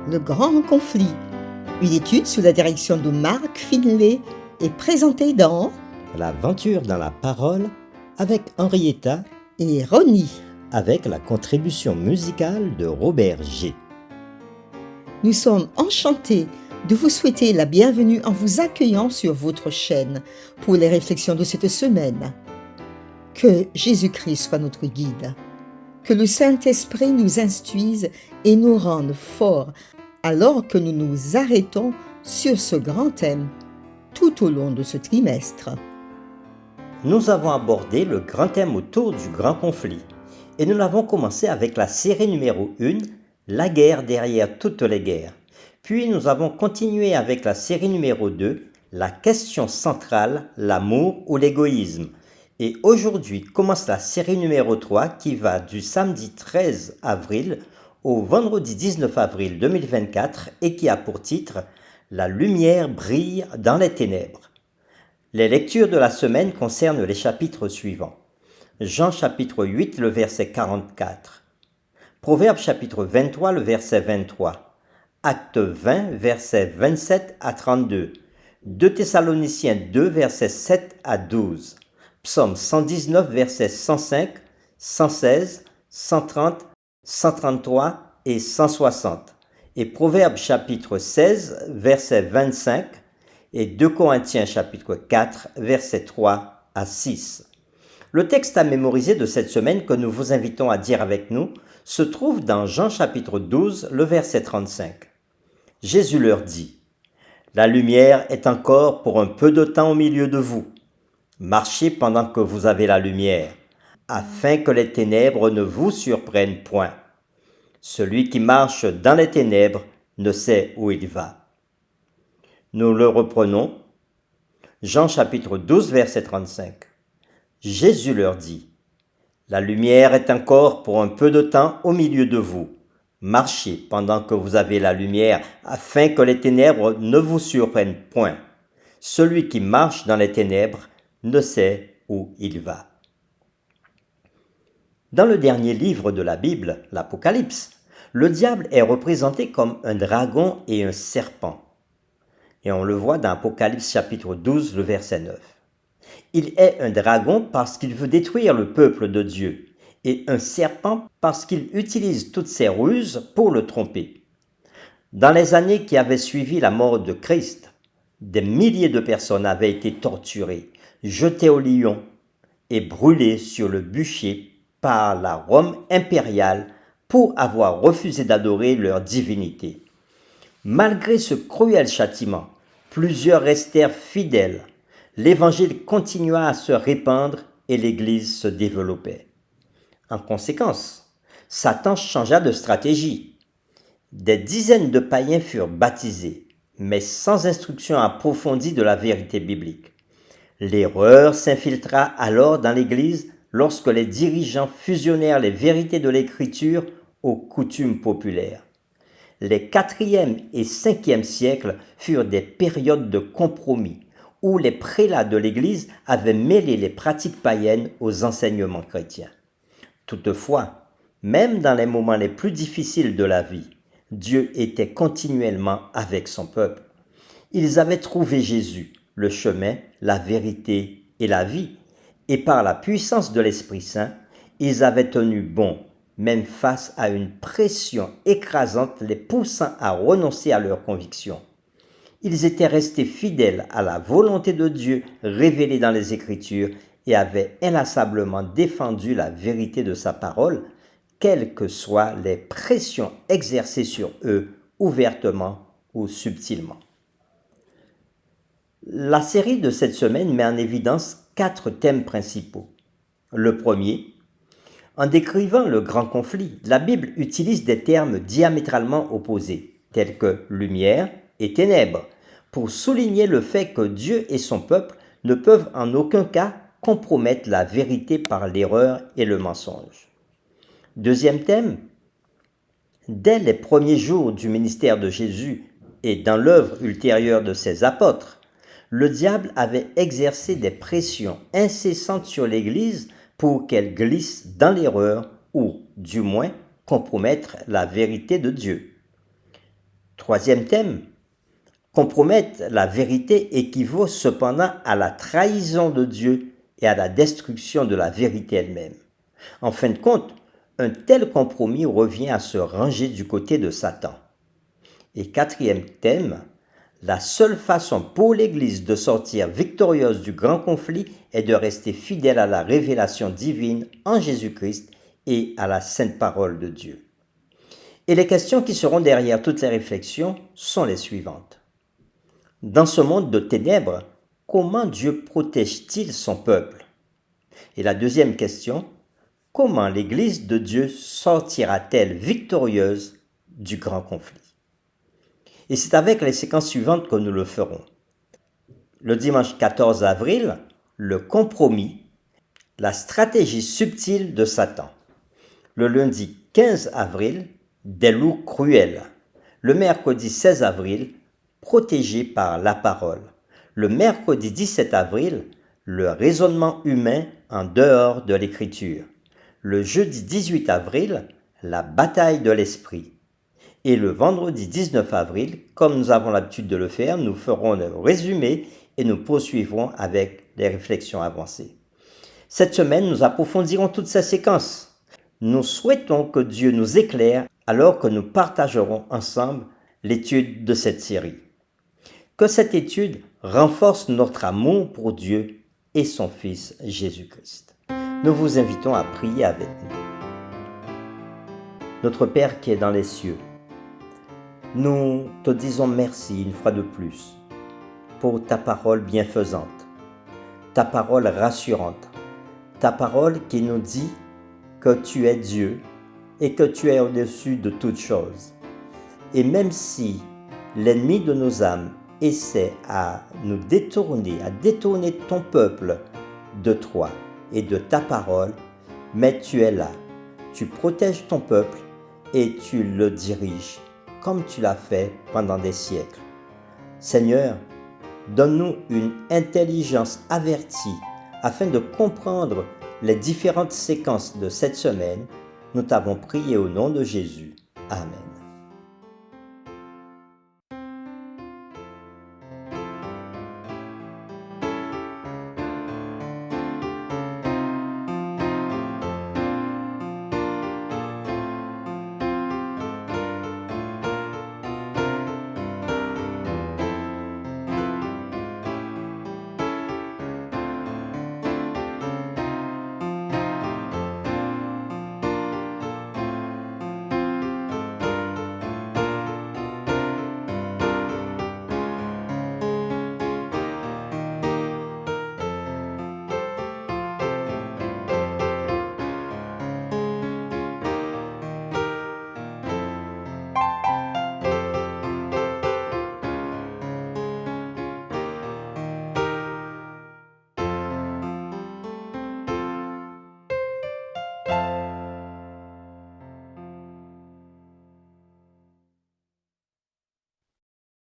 Le Grand Conflit, une étude sous la direction de Mark Finlay est présentée dans L'aventure dans la parole avec Henrietta et Ronnie. avec la contribution musicale de Robert G. Nous sommes enchantés de vous souhaiter la bienvenue en vous accueillant sur votre chaîne pour les réflexions de cette semaine. Que Jésus-Christ soit notre guide. Que le Saint-Esprit nous instruise et nous rende forts alors que nous nous arrêtons sur ce grand thème tout au long de ce trimestre. Nous avons abordé le grand thème autour du grand conflit et nous l'avons commencé avec la série numéro 1, La guerre derrière toutes les guerres. Puis nous avons continué avec la série numéro 2, La question centrale, l'amour ou l'égoïsme. Et aujourd'hui commence la série numéro 3 qui va du samedi 13 avril au vendredi 19 avril 2024 et qui a pour titre « La lumière brille dans les ténèbres ». Les lectures de la semaine concernent les chapitres suivants. Jean chapitre 8, le verset 44. Proverbe chapitre 23, le verset 23. Acte 20, verset 27 à 32. 2 Thessaloniciens 2, verset 7 à 12. Psaume 119, verset 105, 116, 130, 133 et 160. Et Proverbe chapitre 16, verset 25 et 2 Corinthiens chapitre 4, verset 3 à 6. Le texte à mémoriser de cette semaine que nous vous invitons à dire avec nous se trouve dans Jean chapitre 12, le verset 35. Jésus leur dit : « La lumière est encore pour un peu de temps au milieu de vous. Marchez pendant que vous avez la lumière, afin que les ténèbres ne vous surprennent point. Celui qui marche dans les ténèbres ne sait où il va. » Nous le reprenons. Jean chapitre 12, verset 35. Jésus leur dit : « La lumière est encore pour un peu de temps au milieu de vous. Marchez pendant que vous avez la lumière, afin que les ténèbres ne vous surprennent point. Celui qui marche dans les ténèbres ne sait où il va. » Dans le dernier livre de la Bible, l'Apocalypse, le diable est représenté comme un dragon et un serpent. Et on le voit dans Apocalypse chapitre 12, le verset 9. Il est un dragon parce qu'il veut détruire le peuple de Dieu, et un serpent parce qu'il utilise toutes ses ruses pour le tromper. Dans les années qui avaient suivi la mort de Christ, des milliers de personnes avaient été torturées, jetées au lion et brûlées sur le bûcher par la Rome impériale pour avoir refusé d'adorer leur divinité. Malgré ce cruel châtiment, plusieurs restèrent fidèles. L'évangile continua à se répandre et l'Église se développait. En conséquence, Satan changea de stratégie. Des dizaines de païens furent baptisés, mais sans instruction approfondie de la vérité biblique. L'erreur s'infiltra alors dans l'Église lorsque les dirigeants fusionnèrent les vérités de l'Écriture aux coutumes populaires. Les 4e et 5e siècles furent des périodes de compromis où les prélats de l'Église avaient mêlé les pratiques païennes aux enseignements chrétiens. Toutefois, même dans les moments les plus difficiles de la vie, Dieu était continuellement avec son peuple. Ils avaient trouvé Jésus, le chemin, la vérité et la vie, et par la puissance de l'Esprit Saint, ils avaient tenu bon, même face à une pression écrasante les poussant à renoncer à leurs convictions. Ils étaient restés fidèles à la volonté de Dieu révélée dans les Écritures et avaient inlassablement défendu la vérité de sa parole, quelles que soient les pressions exercées sur eux, ouvertement ou subtilement. La série de cette semaine met en évidence 4 thèmes principaux. Le premier, en décrivant le grand conflit, la Bible utilise des termes diamétralement opposés, tels que lumière et ténèbres, pour souligner le fait que Dieu et son peuple ne peuvent en aucun cas compromettre la vérité par l'erreur et le mensonge. Deuxième thème, dès les premiers jours du ministère de Jésus et dans l'œuvre ultérieure de ses apôtres, le diable avait exercé des pressions incessantes sur l'Église pour qu'elle glisse dans l'erreur ou, du moins, compromettre la vérité de Dieu. Troisième thème, compromettre la vérité équivaut cependant à la trahison de Dieu et à la destruction de la vérité elle-même. En fin de compte, un tel compromis revient à se ranger du côté de Satan. Et quatrième thème, la seule façon pour l'Église de sortir victorieuse du grand conflit est de rester fidèle à la révélation divine en Jésus-Christ et à la sainte parole de Dieu. Et les questions qui seront derrière toutes les réflexions sont les suivantes. Dans ce monde de ténèbres, comment Dieu protège-t-il son peuple? Et la deuxième question, comment l'Église de Dieu sortira-t-elle victorieuse du grand conflit? Et c'est avec les séquences suivantes que nous le ferons. Le dimanche 14 avril, le compromis, la stratégie subtile de Satan. Le lundi 15 avril, des loups cruels. Le mercredi 16 avril, protégé par la parole. Le mercredi 17 avril, le raisonnement humain en dehors de l'écriture. Le jeudi 18 avril, la bataille de l'esprit. Et le vendredi 19 avril, comme nous avons l'habitude de le faire, nous ferons le résumé et nous poursuivrons avec les réflexions avancées. Cette semaine, nous approfondirons toutes ces séquences. Nous souhaitons que Dieu nous éclaire alors que nous partagerons ensemble l'étude de cette série. Que cette étude renforce notre amour pour Dieu et son Fils Jésus-Christ. Nous vous invitons à prier avec nous. Notre Père qui est dans les cieux, nous te disons merci une fois de plus pour ta parole bienfaisante, ta parole rassurante, ta parole qui nous dit que tu es Dieu et que tu es au-dessus de toutes choses. Et même si l'ennemi de nos âmes essaie à nous détourner, à détourner ton peuple de toi et de ta parole, mais tu es là, tu protèges ton peuple et tu le diriges comme tu l'as fait pendant des siècles. Seigneur, donne-nous une intelligence avertie afin de comprendre les différentes séquences de cette semaine. Nous t'avons prié au nom de Jésus. Amen.